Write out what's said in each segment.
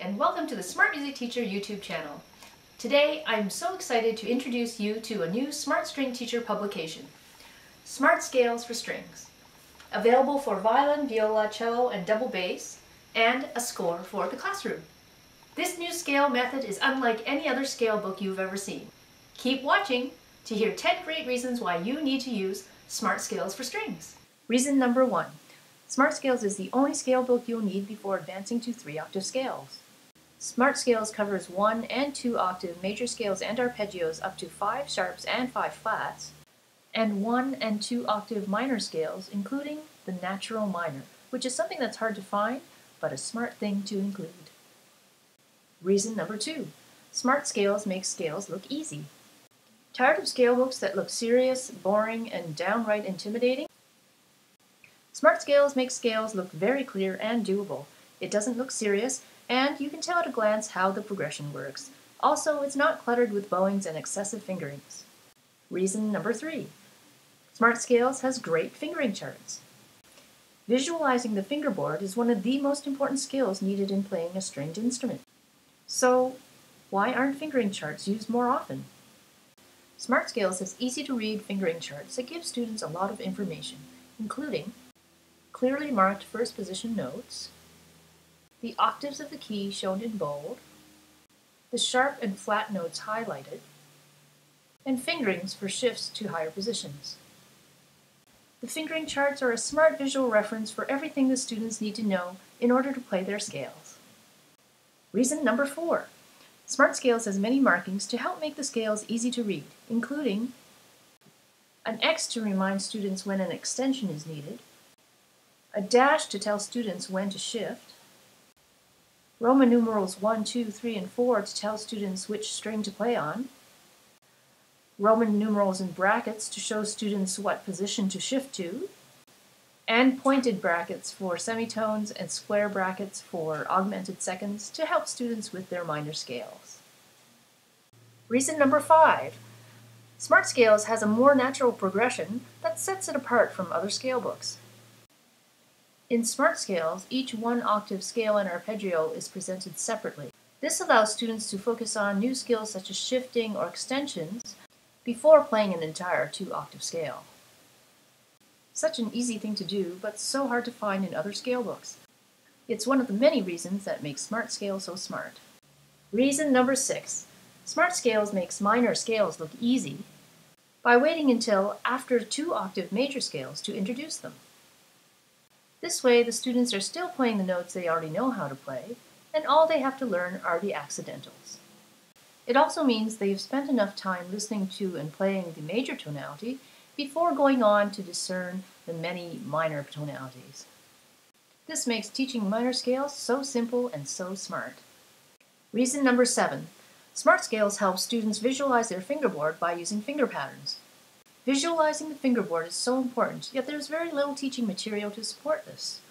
and welcome to the Smart Music Teacher YouTube channel. Today I'm so excited to introduce you to a new Smart String Teacher publication, Smart Scales for Strings, available for violin, viola, cello, and double bass, and a score for the classroom. This new scale method is unlike any other scale book you've ever seen. Keep watching to hear 10 great reasons why you need to use Smart Scales for Strings. Reason number 1. Smart Scales is the only scale book you'll need before advancing to 3-octave scales. Smart Scales covers 1 and 2-octave major scales and arpeggios up to 5 sharps and 5 flats, and 1 and 2-octave minor scales, including the natural minor, which is something that's hard to find, but a smart thing to include. Reason number 2. Smart Scales makes scales look easy. Tired of scale books that look serious, boring, and downright intimidating? Smart Scales makes scales look very clear and doable. It doesn't look serious, and you can tell at a glance how the progression works. Also, it's not cluttered with bowings and excessive fingerings. Reason number 3. Smart Scales has great fingering charts. Visualizing the fingerboard is one of the most important skills needed in playing a stringed instrument. So, why aren't fingering charts used more often? Smart Scales has easy-to-read fingering charts that give students a lot of information, including clearly marked first position notes, the octaves of the key shown in bold, the sharp and flat notes highlighted, and fingerings for shifts to higher positions. The fingering charts are a smart visual reference for everything the students need to know in order to play their scales. Reason number 4. Smart Scales has many markings to help make the scales easy to read, including an X to remind students when an extension is needed, a dash to tell students when to shift, Roman numerals 1, 2, 3, and 4 to tell students which string to play on, Roman numerals in brackets to show students what position to shift to, and pointed brackets for semitones and square brackets for augmented seconds to help students with their minor scales. Reason number 5. Smart Scales has a more natural progression that sets it apart from other scale books. In Smart Scales, each 1-octave scale and arpeggio is presented separately. This allows students to focus on new skills such as shifting or extensions before playing an entire 2-octave scale. Such an easy thing to do, but so hard to find in other scale books. It's one of the many reasons that makes Smart Scales so smart. Reason number 6. Smart Scales makes minor scales look easy by waiting until after 2-octave major scales to introduce them. This way, the students are still playing the notes they already know how to play, and all they have to learn are the accidentals. It also means they've spent enough time listening to and playing the major tonality before going on to discern the many minor tonalities. This makes teaching minor scales so simple and so smart. Reason number 7. Smart Scales help students visualize their fingerboard by using finger patterns. Visualizing the fingerboard is so important, yet there's very little teaching material to support this.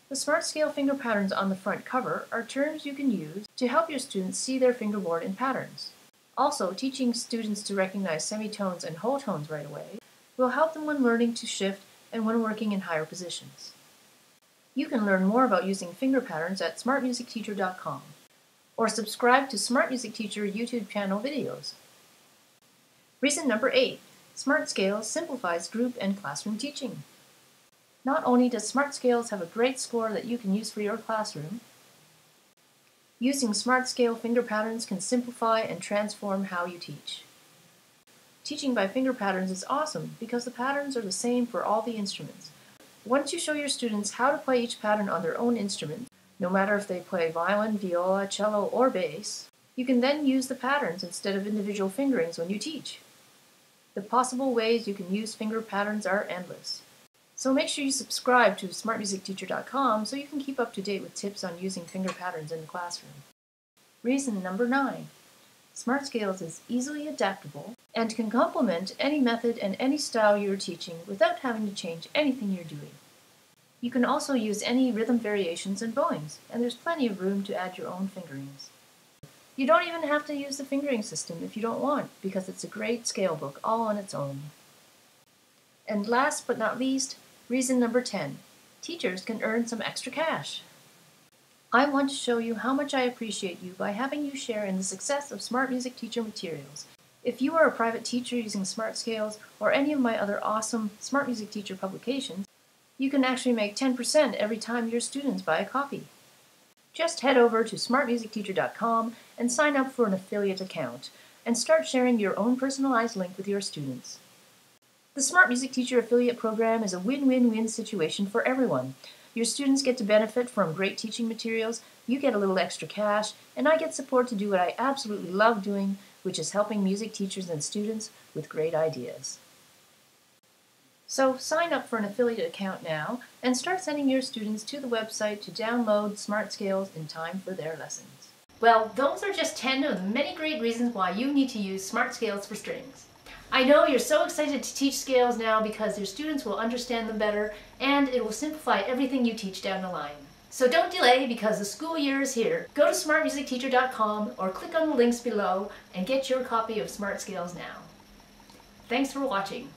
The Smart Scale finger patterns on the front cover are terms you can use to help your students see their fingerboard in patterns. Also, teaching students to recognize semitones and whole tones right away will help them when learning to shift and when working in higher positions. You can learn more about using finger patterns at smartmusicteacher.com or subscribe to Smart Music Teacher YouTube channel videos. Reason number 8. Smart Scales simplifies group and classroom teaching. Not only does Smart Scales have a great score that you can use for your classroom, using Smart Scale finger patterns can simplify and transform how you teach. Teaching by finger patterns is awesome because the patterns are the same for all the instruments. Once you show your students how to play each pattern on their own instrument, no matter if they play violin, viola, cello, or bass, you can then use the patterns instead of individual fingerings when you teach. The possible ways you can use finger patterns are endless. So make sure you subscribe to smartmusicteacher.com so you can keep up to date with tips on using finger patterns in the classroom. Reason number 9. Smart Scales is easily adaptable and can complement any method and any style you're teaching without having to change anything you're doing. You can also use any rhythm variations and bowings, and there's plenty of room to add your own fingerings. You don't even have to use the fingering system if you don't want, because it's a great scale book all on its own. And last but not least, reason number 10. Teachers can earn some extra cash. I want to show you how much I appreciate you by having you share in the success of Smart Music Teacher materials. If you are a private teacher using Smart Scales or any of my other awesome Smart Music Teacher publications, you can actually make 10% every time your students buy a copy. Just head over to smartmusicteacher.com and sign up for an affiliate account, and start sharing your own personalized link with your students. The Smart Music Teacher affiliate program is a win-win-win situation for everyone. Your students get to benefit from great teaching materials, you get a little extra cash, and I get support to do what I absolutely love doing, which is helping music teachers and students with great ideas. So sign up for an affiliate account now and start sending your students to the website to download Smart Scales in time for their lessons. Well, those are just 10 of the many great reasons why you need to use Smart Scales for strings. I know you're so excited to teach scales now because your students will understand them better and it will simplify everything you teach down the line. So don't delay because the school year is here. Go to smartmusicteacher.com or click on the links below and get your copy of Smart Scales now. Thanks for watching.